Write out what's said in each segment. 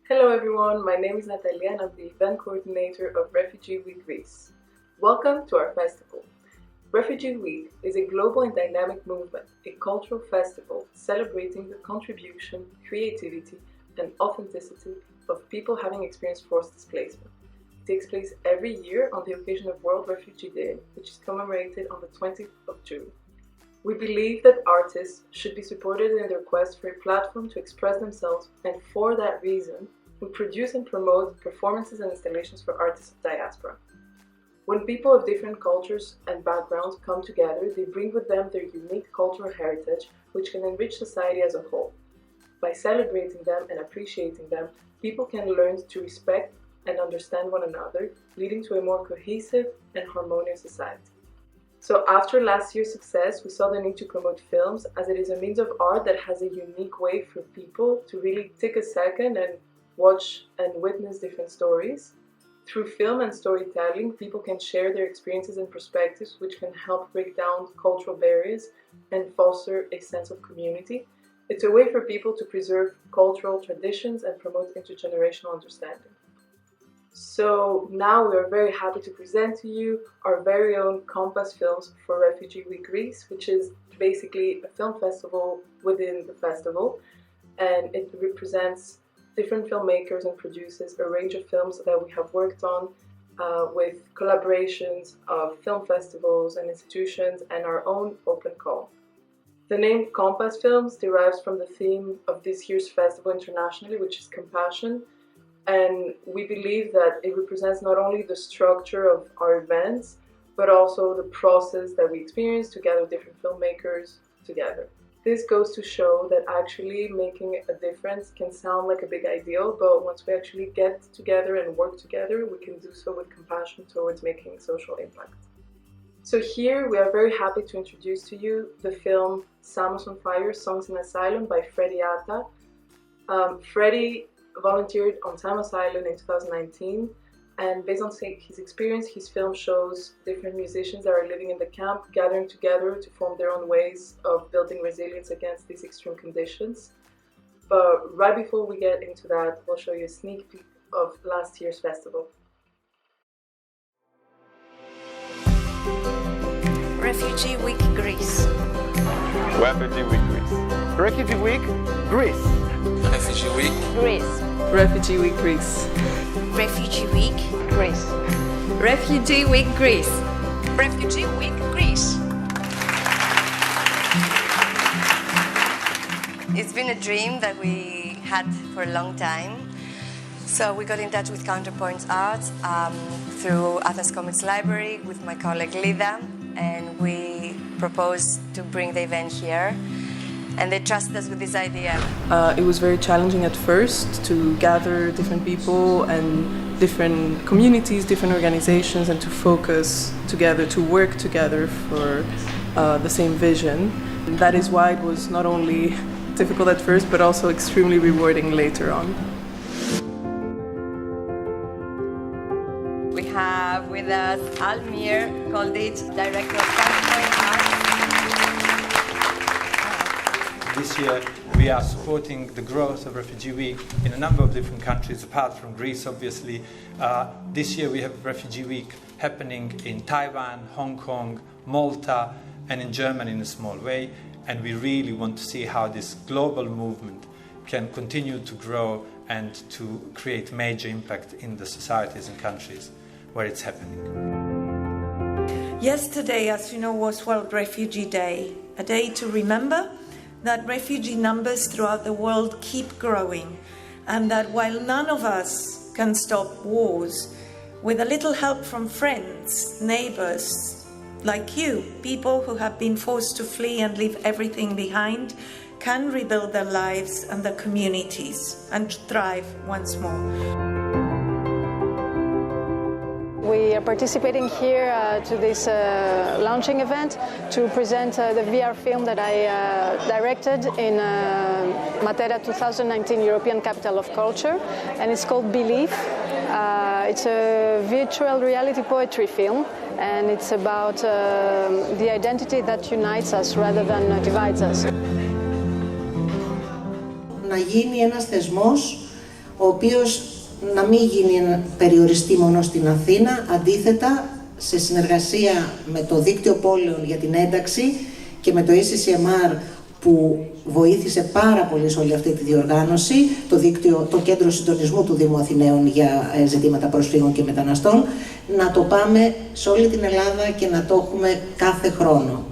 Hello everyone, my name is Natalia and I'm the event coordinator of Refugee Week Greece. Welcome to our festival. Refugee Week is a global and dynamic movement, a cultural festival celebrating the contribution, creativity and authenticity of people having experienced forced displacement. It takes place every year on the occasion of World Refugee Day, which is commemorated on the 20th of June. We believe that artists should be supported in their quest for a platform to express themselves, and for that reason, we produce and promote performances and installations for artists of diaspora. When people of different cultures and backgrounds come together, they bring with them their unique cultural heritage, which can enrich society as a whole. By celebrating them and appreciating them, people can learn to respect and understand one another, leading to a more cohesive and harmonious society. So after last year's success, we saw the need to promote films, as it is a means of art that has a unique way for people to really take a second and watch and witness different stories. Through film and storytelling, people can share their experiences and perspectives, which can help break down cultural barriers and foster a sense of community. It's a way for people to preserve cultural traditions and promote intergenerational understanding. So now we are very happy to present to you our very own Compass Films for Refugee Week Greece, which is basically a film festival within the festival, and it represents different filmmakers and produces a range of films that we have worked on with collaborations of film festivals and institutions and our own open call. The name Compass Films derives from the theme of this year's festival internationally, which is compassion. And we believe that it represents not only the structure of our events, but also the process that we experience to gather different filmmakers together. This goes to show that actually making a difference can sound like a big ideal, but once we actually get together and work together, we can do so with compassion towards making social impact. So here we are very happy to introduce to you the film Samos on Fire, Songs in Asylum by Freddie Atta. Freddie volunteered on Samos Island in 2019, and based on his experience, his film shows different musicians that are living in the camp gathering together to form their own ways of building resilience against these extreme conditions. But right before we get into that, we'll show you a sneak peek of last year's festival. Refugee Week Greece. Refugee Week Greece. Refugee Week Greece. Refugee Week Greece. Refugee Week Greece. Refugee Week Greece. Refugee Week Greece. Refugee Week Greece. It's been a dream that we had for a long time. So we got in touch with Counterpoint Art through Athens Comics Library with my colleague Lida, and we proposed to bring the event here. And they trusted us with this idea. It was very challenging at first to gather different people and different communities, different organizations, and to focus together, to work together for the same vision. And that is why it was not only difficult at first, but also extremely rewarding later on. We have with us Almir Kolditz, Director of Counterpoint Art. This year we are supporting the growth of Refugee Week in a number of different countries apart from Greece, obviously. This year we have Refugee Week happening in Taiwan, Hong Kong, Malta and in Germany in a small way, and we really want to see how this global movement can continue to grow and to create major impact in the societies and countries where it's happening. Yesterday, as you know, was World Refugee Day, a day to remember that refugee numbers throughout the world keep growing, and that while none of us can stop wars, with a little help from friends, neighbors, like you, people who have been forced to flee and leave everything behind, can rebuild their lives and their communities and thrive once more. We are participating here to this launching event to present the VR film that I directed in Matera 2019 European Capital of Culture, and it's called Belief. It's a virtual reality poetry film, and it's about the identity that unites us rather than divides us. Να γίνει ένας θεσμός ο οποίος να μην περιοριστεί μόνο στην Αθήνα, αντίθετα σε συνεργασία με το Δίκτυο Πόλεων για την Ένταξη και με το ECCMR που βοήθησε πάρα πολύ σε όλη αυτή τη διοργάνωση, το Κέντρο Συντονισμού του Δήμου Αθηναίων για ζητήματα προσφύγων και μεταναστών, να το πάμε σε όλη την Ελλάδα και να το έχουμε κάθε χρόνο.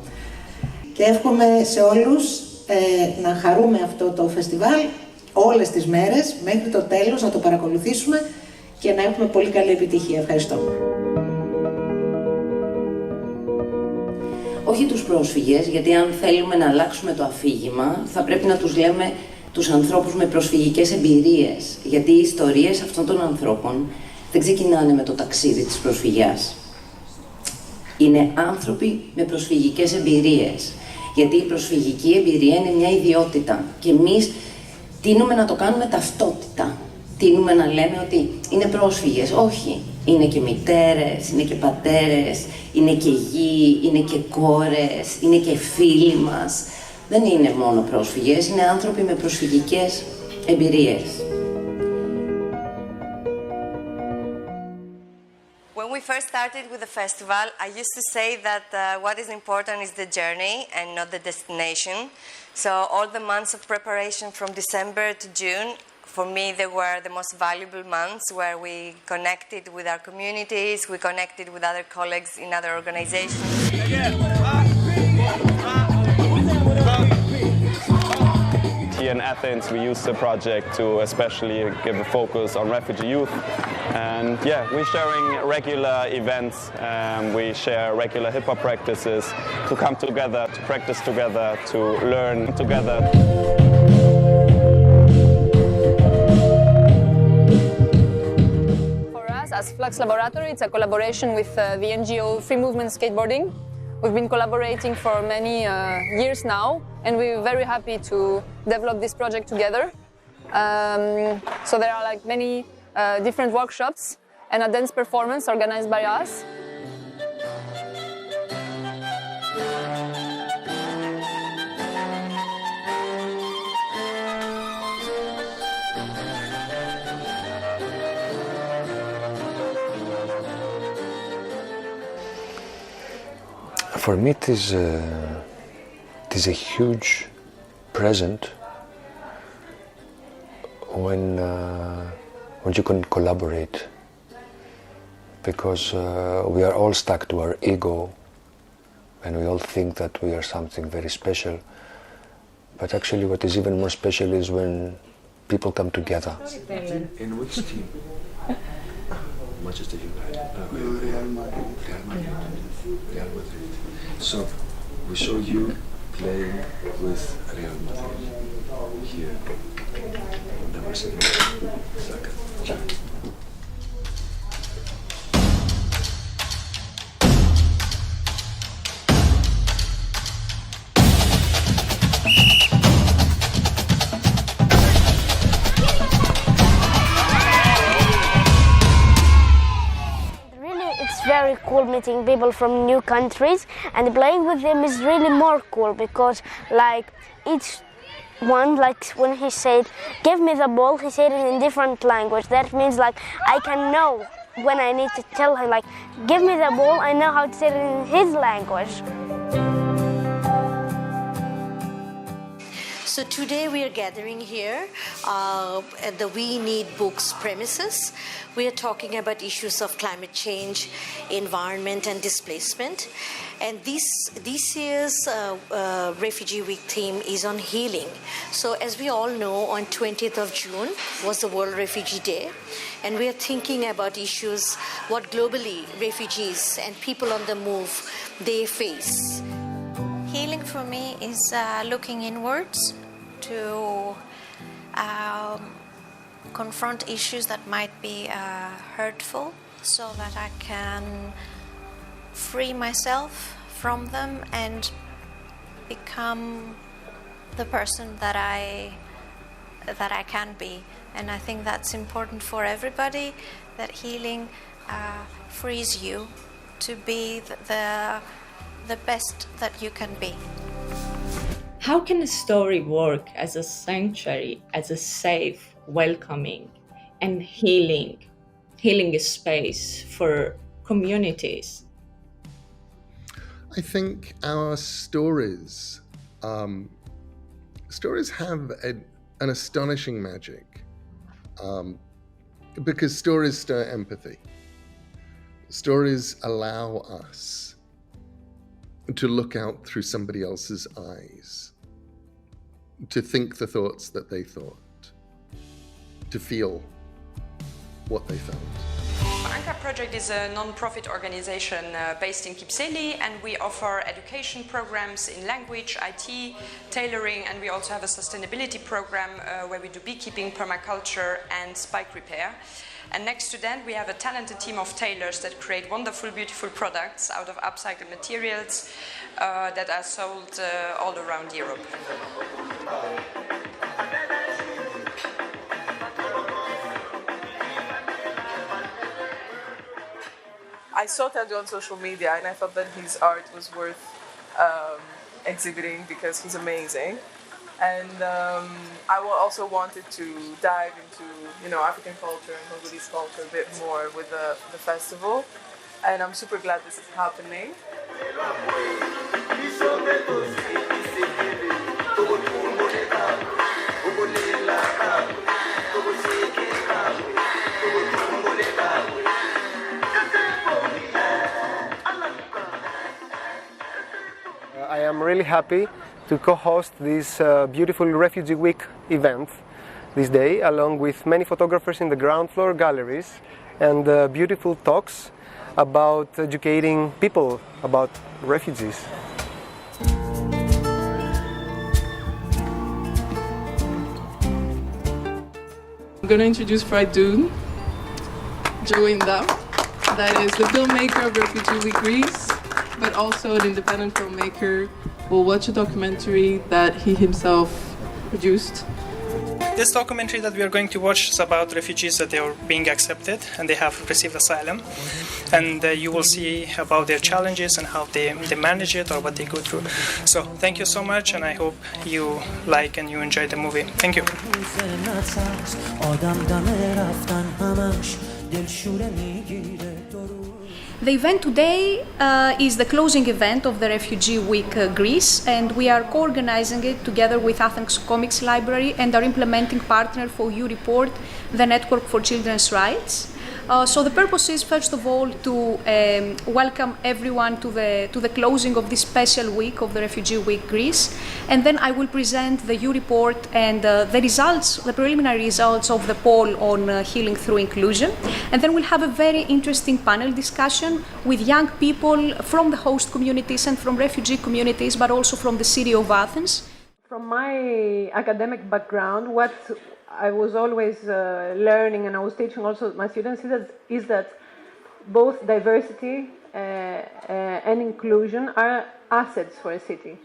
Και εύχομαι σε όλους να χαρούμε αυτό το φεστιβάλ όλες τις μέρες, μέχρι το τέλος, να το παρακολουθήσουμε και να έχουμε πολύ καλή επιτυχία. Ευχαριστώ. Όχι τους πρόσφυγες, γιατί αν θέλουμε να αλλάξουμε το αφήγημα, θα πρέπει να τους λέμε τους ανθρώπους με προσφυγικές εμπειρίες. Γιατί οι ιστορίες αυτών των ανθρώπων δεν ξεκινάνε με το ταξίδι της προσφυγιάς. Είναι άνθρωποι με προσφυγικές εμπειρίες. Γιατί η προσφυγική εμπειρία είναι μια ιδιότητα και εμείς τείνουμε να το κάνουμε ταυτότητα. Τείνουμε να λέμε ότι είναι πρόσφυγες. Όχι. Είναι και μητέρες, είναι και πατέρες, είναι και γη, είναι και κόρες, είναι και φίλοι μας. Δεν είναι μόνο πρόσφυγες, είναι άνθρωποι με προσφυγικές εμπειρίες. When we first started with the festival, I used to say that what is important is the journey and not the destination. So all the months of preparation from December to June, for me, they were the most valuable months where we connected with our communities, we connected with other colleagues in other organizations. Here in Athens, we used the project to especially give a focus on refugee youth. And yeah, we're sharing regular events, we share regular hip-hop practices to come together, to practice together, to learn together. As Flux Laboratory, it's a collaboration with the NGO Free Movement Skateboarding. We've been collaborating for many years now, and we're very happy to develop this project together. So there are like many different workshops and a dance performance organized by us. For me, it is a huge present when you can collaborate, because we are all stuck to our ego, and we all think that we are something very special. But actually, what is even more special is when people come together. In which team? Manchester United. Real Madrid. Real Madrid. So we saw you playing with Real Madrid here. Number 7. Second. Very cool meeting people from new countries, and playing with them is really more cool because like each one, like when he said give me the ball, he said it in different language. That means like I can know when I need to tell him like give me the ball, I know how to say it in his language. So today we are gathering here at the We Need Books premises. We are talking about issues of climate change, environment and displacement. And this year's Refugee Week theme is on healing. So as we all know, on 20th of June was the World Refugee Day. And we are thinking about issues, what globally refugees and people on the move, they face. Healing for me is looking inwards to confront issues that might be hurtful so that I can free myself from them and become the person that I can be. And I think that's important for everybody, that healing frees you to be the best that you can be. How can a story work as a sanctuary, as a safe, welcoming, and healing space for communities? I think our stories have an astonishing magic because stories stir empathy. Stories allow us to look out through somebody else's eyes, to think the thoughts that they thought, to feel what they felt. Anka Project is a non-profit organization based in Kipseli, and we offer education programs in language, IT, tailoring, and we also have a sustainability program where we do beekeeping, permaculture, and spike repair. And next to that, we have a talented team of tailors that create wonderful, beautiful products out of upcycled materials that are sold all around Europe. I saw Tadeu on social media and I thought that his art was worth exhibiting because he's amazing. And I also wanted to dive into, African culture and Congolese culture a bit more with the festival. And I'm super glad this is happening. I am really happy to co-host this beautiful Refugee Week event this day, along with many photographers in the ground floor galleries and beautiful talks about educating people about refugees. I'm going to introduce Fridoun Joinda, that is the filmmaker of Refugee Week Greece, but also an independent filmmaker. We'll watch a documentary that he himself produced. This documentary that we are going to watch is about refugees that they are being accepted and they have received asylum. And you will see about their challenges and how they manage it or what they go through. So thank you so much, and I hope you like and you enjoy the movie. Thank you. The event today is the closing event of the Refugee Week Greece, and we are co-organizing it together with Athens Comics Library and our implementing partner for U-Report, the Network for Children's Rights. So the purpose is, first of all, to welcome everyone to the closing of this special week of the Refugee Week Greece, and then I will present the U-Report and the results, the preliminary results of the poll on healing through inclusion, and then we'll have a very interesting panel discussion with young people from the host communities and from refugee communities, but also from the city of Athens. From my academic background, what I was always learning, and I was teaching also my students, is that both diversity and inclusion are assets for a city.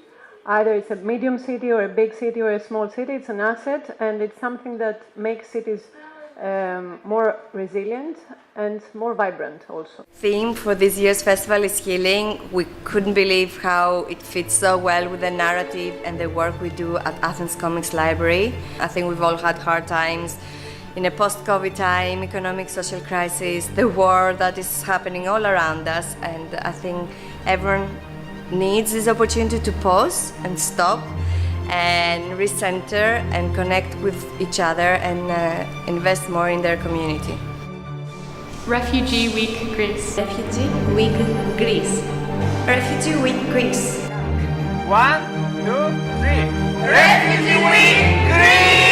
Either it's a medium city or a big city or a small city, it's an asset, and it's something that makes cities more resilient and more vibrant also. Theme for this year's festival is healing. We couldn't believe how it fits so well with the narrative and the work we do at Athens Comics Library. I think we've all had hard times in a post-COVID time, economic, social crisis, the war that is happening all around us, and I think everyone needs this opportunity to pause and stop and recenter and connect with each other and invest more in their community. Refugee Week Greece. Refugee Week Greece. Refugee Week Greece. 1, 2, 3. Refugee Week Greece!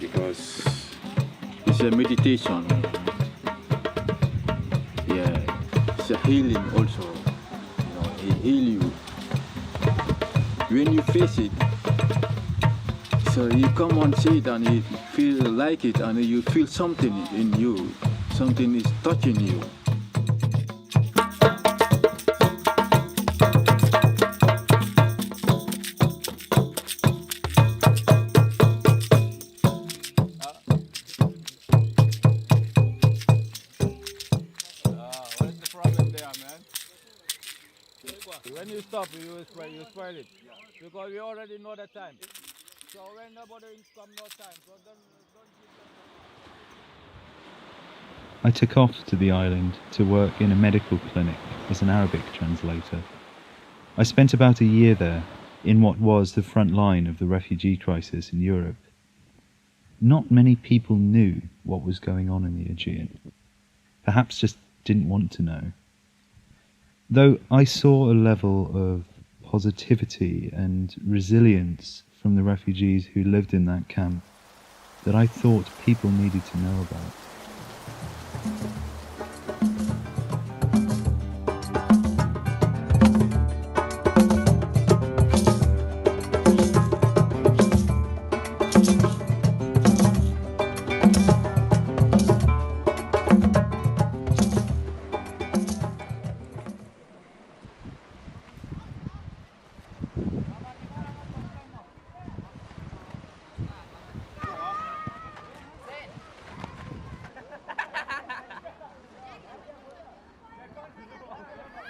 because it's a meditation. Yeah, it's a healing also. You know, it heals you. When you face it, so you come and see it and you feel like it and you feel something in you. Something is touching you. When you stop, you spoil it. Because we already know the time. So when nobody comes, no time. So don't I took off to the island to work in a medical clinic as an Arabic translator. I spent about a year there, in what was the front line of the refugee crisis in Europe. Not many people knew what was going on in the Aegean. Perhaps just didn't want to know. Though I saw a level of positivity and resilience from the refugees who lived in that camp that I thought people needed to know about.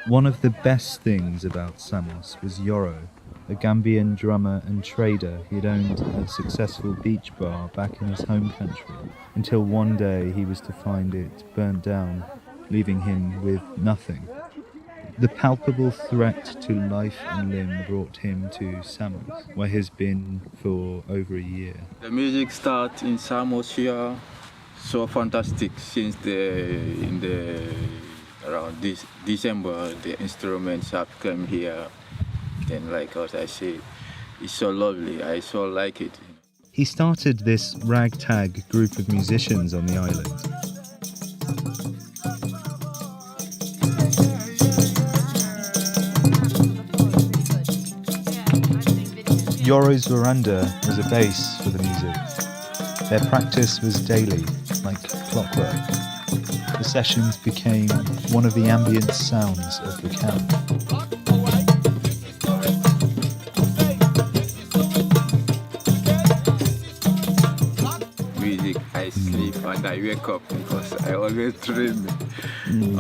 One of the best things about Samos was Yoro, a Gambian drummer and trader he had owned a successful beach bar back in his home country, until one day he was to find it burnt down, leaving him with nothing. The palpable threat to life and limb brought him to Samos, where he's been for over a year. The music starts in Samos here, so fantastic since around this December, the instruments have come here. And like as I say, it's so lovely. I so like it. He started this ragtag group of musicians on the island. Yoro's veranda was a base for the music. Their practice was daily, like clockwork. The sessions became one of the ambient sounds of the camp. Music, I sleep and I wake up because I always dream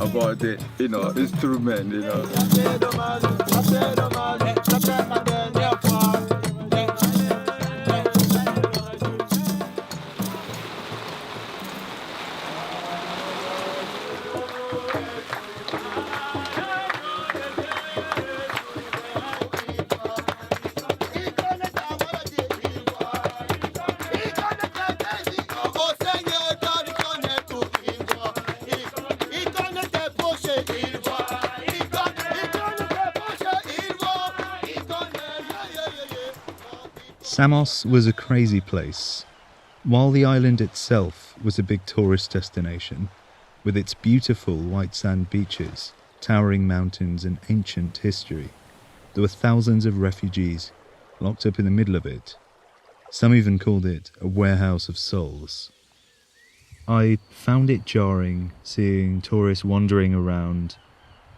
about the instrument, Samos was a crazy place. While the island itself was a big tourist destination, with its beautiful white sand beaches, towering mountains and ancient history, there were thousands of refugees locked up in the middle of it. Some even called it a warehouse of souls. I found it jarring seeing tourists wandering around,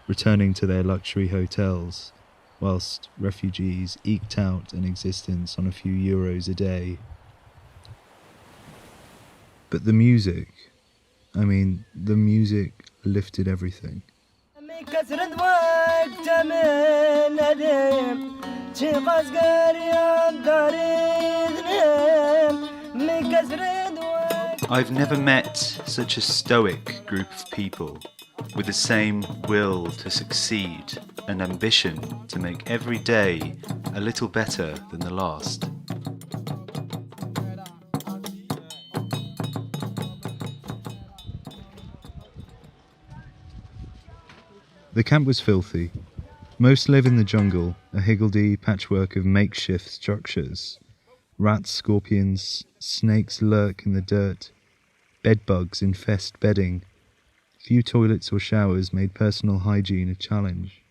returning to their luxury hotels, whilst refugees eked out an existence on a few euros a day. But the music lifted everything. I've never met such a stoic group of people, with the same will to succeed and ambition to make every day a little better than the last. The camp was filthy. Most live in the jungle, a higgledy patchwork of makeshift structures. Rats, scorpions, snakes lurk in the dirt. Bedbugs infest bedding. Few toilets or showers made personal hygiene a challenge.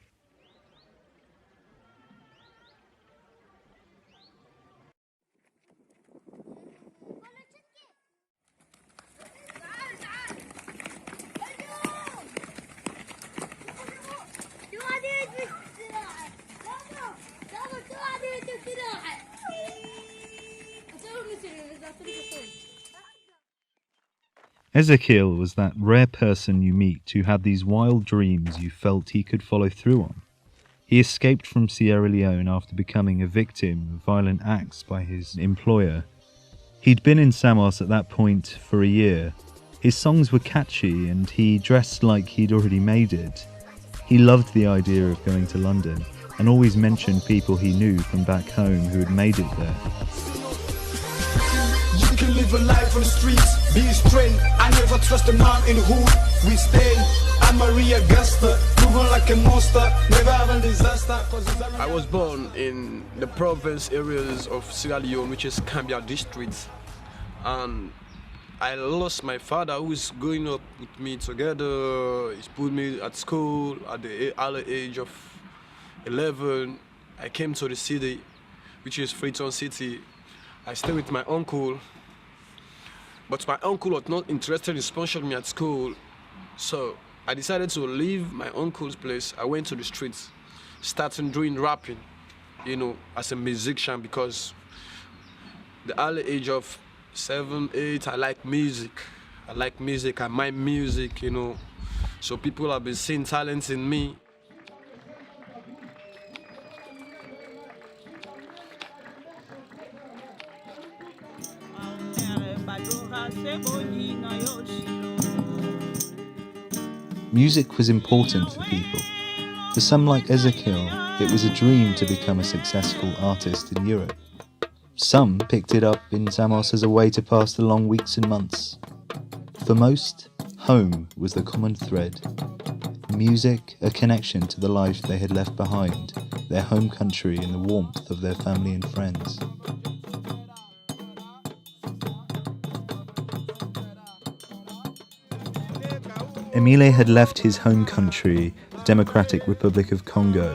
Ezekiel was that rare person you meet who had these wild dreams you felt he could follow through on. He escaped from Sierra Leone after becoming a victim of violent acts by his employer. He'd been in Samos at that point for a year. His songs were catchy and he dressed like he'd already made it. He loved the idea of going to London and always mentioned people he knew from back home who had made it there. You can live a life on the streets, be a strength. I never trust a man in the hood. We stay, I'm Maria Augusta, moving like a monster, never have a disaster. I was born in the province areas of Sierra Leone, which is Cambia district, and I lost my father, who is growing up with me together. He put me at school at the early age of 11. I came to the city, which is Freetown City. I stayed with my uncle, but my uncle was not interested in sponsoring me at school. So I decided to leave my uncle's place. I went to the streets, started doing rapping, as a musician, because the early age of 7, 8, I like music. I mind music, So people have been seeing talent in me. Music was important for people. For some like Ezekiel, it was a dream to become a successful artist in Europe. Some picked it up in Samos as a way to pass the long weeks and months. For most, home was the common thread. Music, a connection to the life they had left behind, their home country and the warmth of their family and friends. Emile had left his home country, the Democratic Republic of Congo,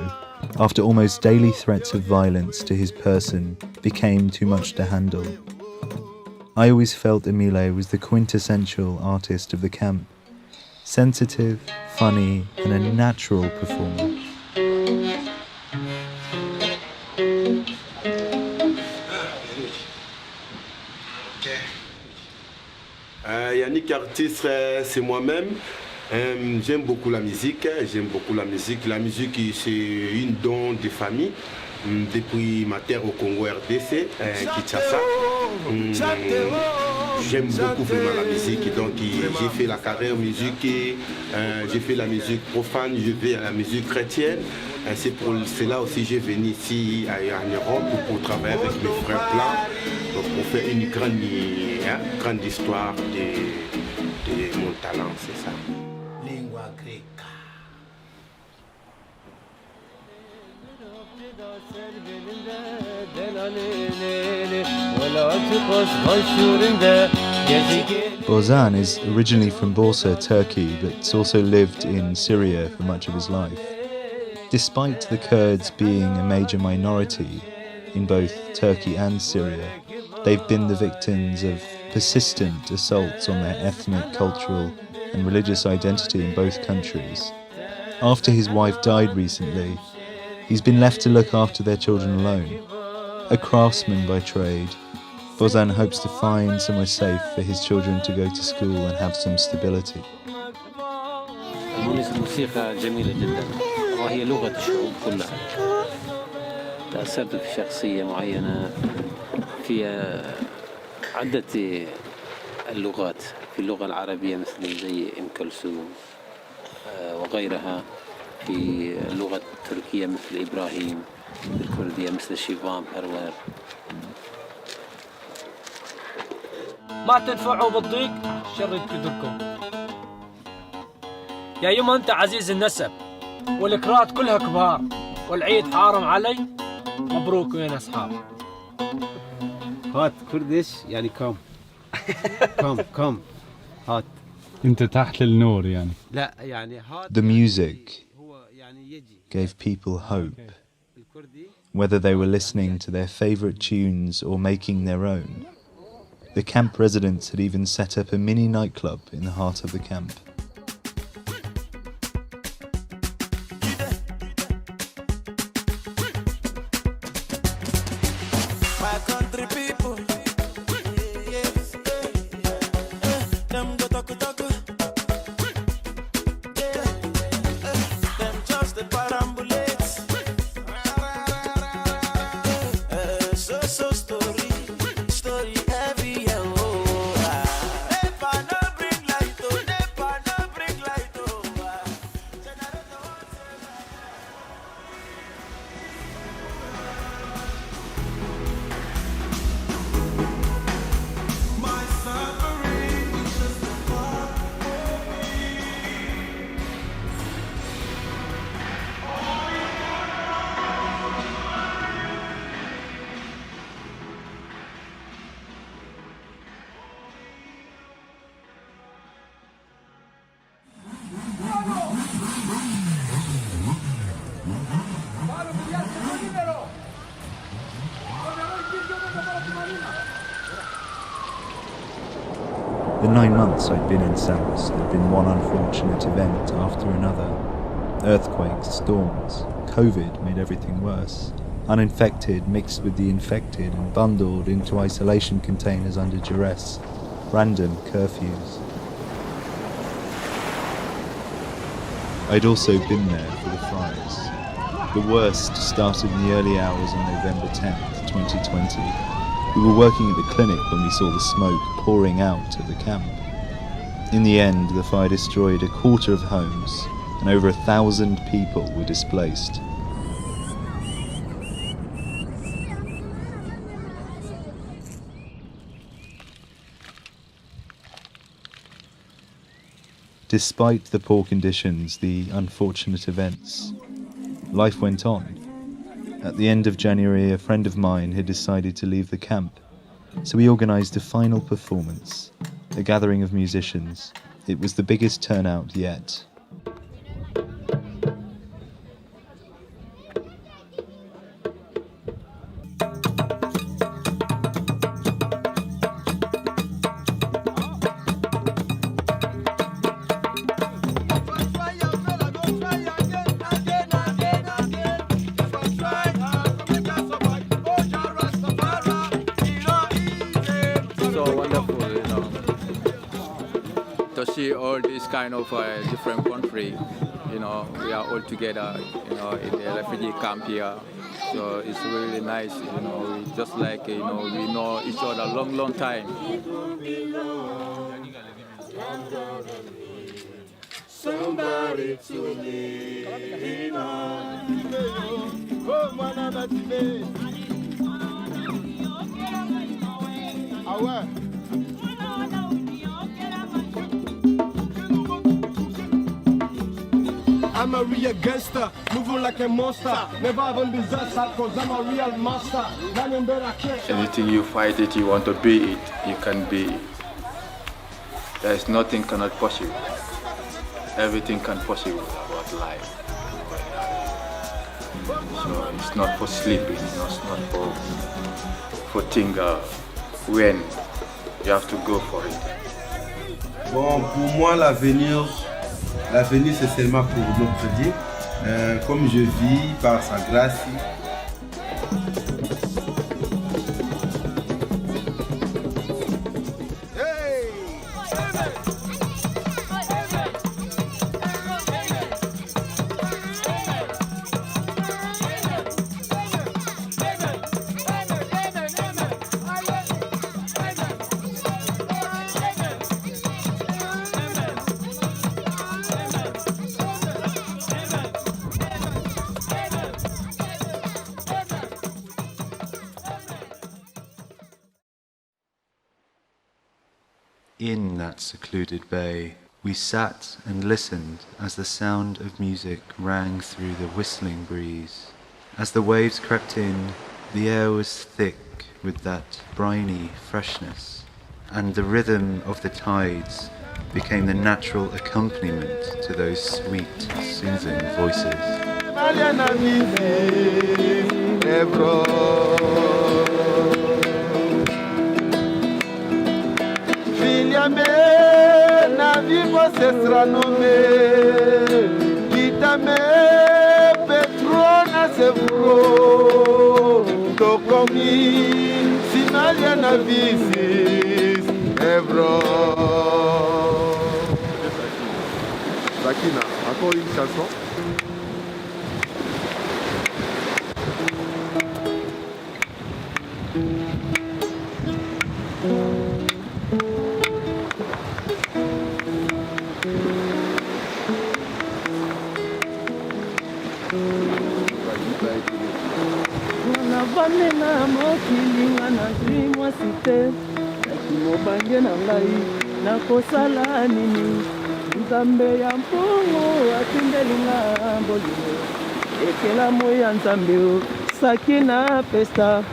after almost daily threats of violence to his person became too much to handle. I always felt Emile was the quintessential artist of the camp, sensitive, funny, and a natural performer. Yannick artiste, c'est moi-même. J'aime beaucoup la musique. La musique, c'est une don de famille. Depuis ma terre au Congo RDC, Kinshasa. J'aime beaucoup vraiment la musique. Donc j'ai fait la carrière musique, j'ai fait la musique profane, je vais à la musique chrétienne. C'est pour cela aussi j'ai venu ici en Europe pour travailler avec mes frères blancs, donc pour faire une grande histoire de mon talent, c'est ça. Lingua greca. Bozan is originally from Bursa, Turkey, but also lived in Syria for much of his life. Despite the Kurds being a major minority in both Turkey and Syria, they've been the victims of persistent assaults on their ethnic, cultural and religious identity in both countries. After his wife died recently, he's been left to look after their children alone. A craftsman by trade, Bozan hopes to find somewhere safe for his children to go to school and have some stability. الموسيقى جميلة جدا وهي لغة الشعوب كلها. تأثرت بشخصية معينة في عدة اللغات، في اللغة العربية مثل زي أم كلثوم وغيرها، في اللغة التركية مثل إبراهيم، في الكردية مثل شيفام هروار. ما تنفعوا بالضيق شر يكدركم. يا يما أنت عزيز النسب والكرات كلها كبار والعيد حارم علي، مبروك وين أصحاب. هات كردش يعني come come هات انت تحت النور يعني. لا يعني هات. The music gave people hope. Whether they were listening to their favorite tunes or making their own, the camp residents had even set up a mini nightclub in the heart of the camp. My country people, yes, them go talk, them just the parambulates, so story heavy, Nepa no bring light, Nepa no bring light, The 9 months I'd been in Samos had been one unfortunate event after another. Earthquakes, storms, COVID made everything worse. Uninfected mixed with the infected and bundled into isolation containers under duress. Random curfews. I'd also been there for the fires. The worst started in the early hours on November 10th, 2020. We were working at the clinic when we saw the smoke pouring out of the camp. In the end, the fire destroyed a quarter of homes and over 1,000 people were displaced. Despite the poor conditions, the unfortunate events, life went on. At the end of January, a friend of mine had decided to leave the camp, so we organised a final performance, a gathering of musicians. It was the biggest turnout yet. To see all this kind of different country, we are all together, in the refugee camp here. So it's really nice, we just like, we know each other long time. Somebody to lean on. I'm a real gangster, moving like a monster. Never having disaster, cause I'm a real master. Anything you fight it, you want to be it, you can be it. There is nothing cannot possible. Everything can possible about life. So it's not for sleeping, it's not for things when you have to go for it. Bon, pour moi, l'avenir c'est seulement pour notre Dieu. Comme je vis par sa grâce. In that secluded bay, we sat and listened as the sound of music rang through the whistling breeze. As the waves crept in, the air was thick with that briny freshness, and the rhythm of the tides became the natural accompaniment to those sweet, soothing voices. Sakina, encore une chanson. navandi na mokili nga nazwi mwasi te kasi mobange na ngai nakosala nini nzambe ya mpungu atindeli nga bolingo ekelamu ya nzambe Sakina pesta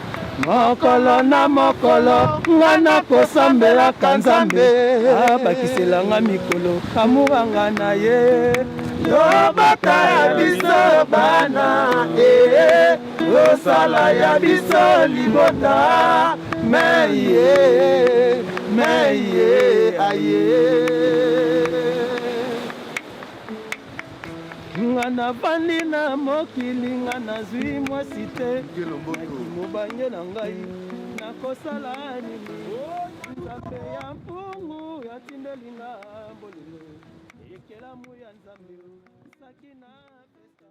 mokolo na mokolo nga nakosambelaka nzambe abakiselanga mikolo kamuranga na ye yobata ya biso bana osala ya biso libota meye aye nga navandi na mokili nga nazwi mwasi te mobange na ngai nakosala nini nzambe ya mpungu yatindeli nga bolingo ekelamu ya nzambe Sakina pesta.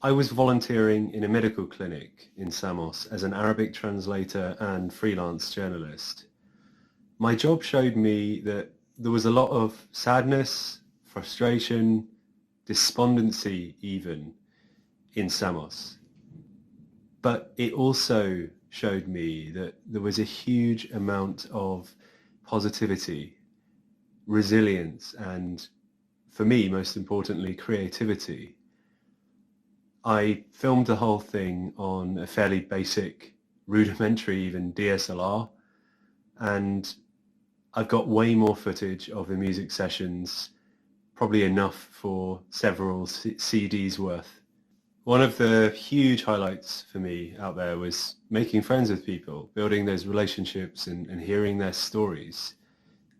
I was volunteering in a medical clinic in Samos as an Arabic translator and freelance journalist. My job showed me that there was a lot of sadness, frustration, despondency even in Samos. But it also showed me that there was a huge amount of positivity, resilience, and for me, most importantly, creativity. I filmed the whole thing on a fairly basic, rudimentary even DSLR, and I've got way more footage of the music sessions, probably enough for several CDs worth. One of the huge highlights for me out there was making friends with people, building those relationships and hearing their stories.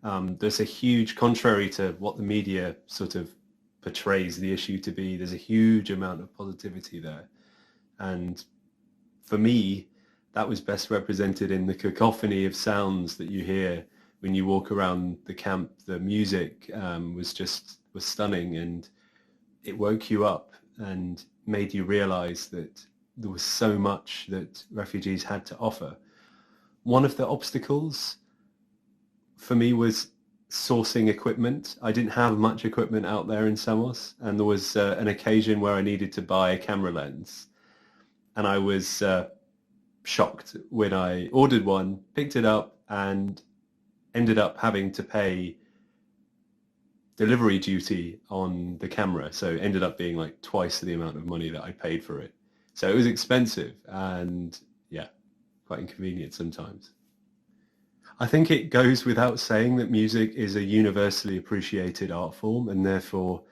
There's a huge, contrary to what the media sort of portrays the issue to be, there's a huge amount of positivity there. And for me, that was best represented in the cacophony of sounds that you hear when you walk around the camp. The music was stunning, and it woke you up and made you realize that there was so much that refugees had to offer. One of the obstacles for me was sourcing equipment. I didn't have much equipment out there in Samos, and there was an occasion where I needed to buy a camera lens, and I was shocked when I ordered one, picked it up, and ended up having to pay delivery duty on the camera, so it ended up being like twice the amount of money that I paid for it. So it was expensive and yeah, quite inconvenient sometimes. I think it goes without saying that music is a universally appreciated art form, and therefore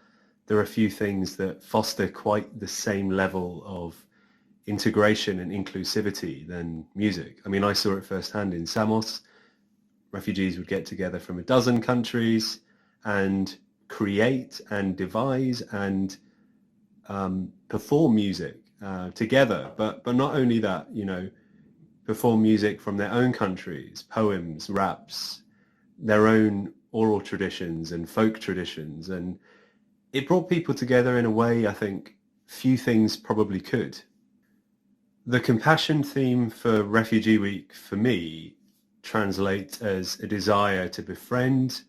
there are few things that foster quite the same level of integration and inclusivity than music. I mean, I saw it firsthand in Samos. Refugees would get together from a dozen countries and create and devise and perform music together. But not only that, you know, perform music from their own countries, poems, raps, their own oral traditions and folk traditions. And it brought people together in a way I think few things probably could. The compassion theme for Refugee Week for me translates as a desire to befriend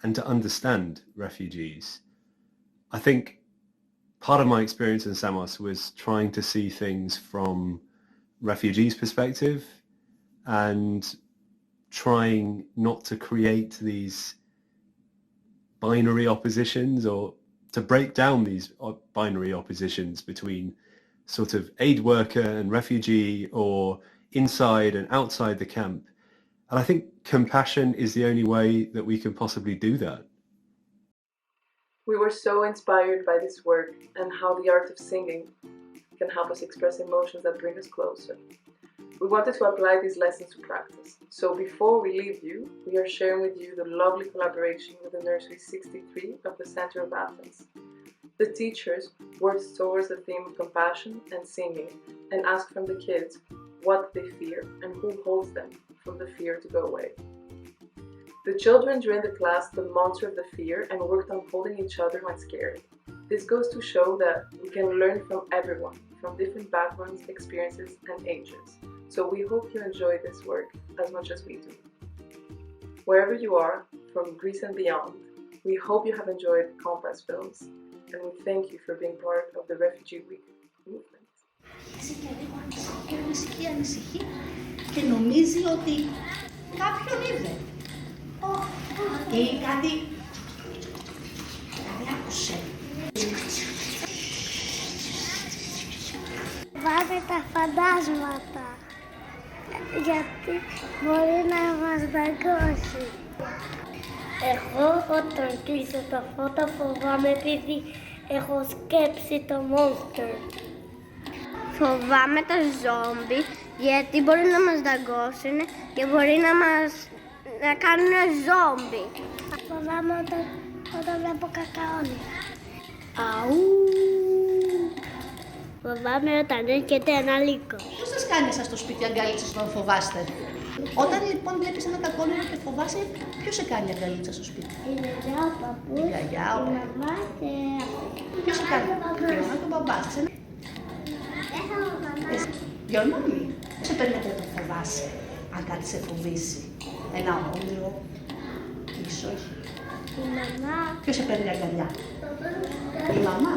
and to understand refugees. I think part of my experience in Samos was trying to see things from refugees' perspective and trying not to create these binary oppositions, or to break down these binary oppositions between sort of aid worker and refugee, or inside and outside the camp. And I think compassion is the only way that we can possibly do that. We were so inspired by this work and how the art of singing can help us express emotions that bring us closer. We wanted to apply these lessons to practice. So before we leave you, we are sharing with you the lovely collaboration with the Nursery 63 of the Center of Athens. The teachers worked towards the theme of compassion and singing and asked from the kids what they fear and who holds them from the fear to go away. The children drew in the class the monster of the fear and worked on holding each other when scared. This goes to show that we can learn from everyone, from different backgrounds, experiences, and ages. So we hope you enjoy this work as much as we do. Wherever you are, from Greece and beyond, we hope you have enjoyed Compass Films, and we thank you for being part of the Refugee Week movement. Και νομίζει ότι κάποιον είδε ή κάτι άκουσε. Φοβάμαι τα φαντάσματα, γιατί μπορεί να μας δαγκώσει. Εγώ όταν κλείσω τα φώτα φοβάμαι επειδή έχω σκέψει το monster. Φοβάμαι τα ζόμπι, γιατί μπορεί να μας δαγκώσουν και μπορεί να κάνουν ζόμπι. Φοβάμαι όταν βλέπω κακαόνι. Αου! Φοβάμαι όταν έρχεται ένα λύκος. Πώς σας κάνει εσάς στο σπίτι αγκαλίτσες όταν φοβάστε? Όταν λοιπόν βλέπεις ένα κακόνι και φοβάσαι, ποιος σε κάνει αγκαλίτσα στο σπίτι? Η γιαγιά, ο παππούς, η γιαγιά, η μαμά και ποιος σε κάνει? Και ο μπαμπάς. Your mommy. Σε παίρνετε το φοβάσαι, αν κάτι σε φοβήσει. Ένα όνειρο, ίσως. Η μαμά. Ποιος σε παίρνει αγκαλιά? Η μαμά.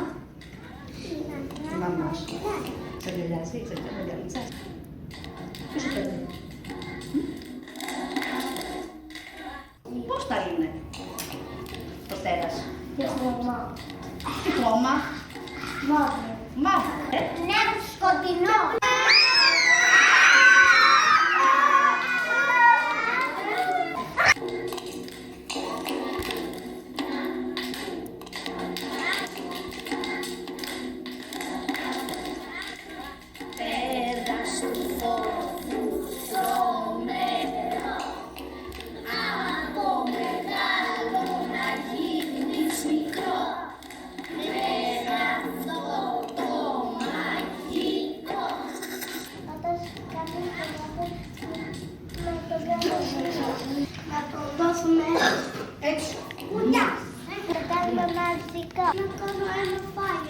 Η μαμά σου. Σε αγκαλιάζει, σε αγκαλιάζει. Ποιος σε παίρνει? Πώς θα είναι το τέρας? Και χρώμα. Τι χρώμα? Μαύρο. Μαύρο, Ναι, σκοτεινό. Να το δώσουμε έτσι. Κουλιά. Να κάνουμε μαζικά. Να κάνω ένα φάγιο.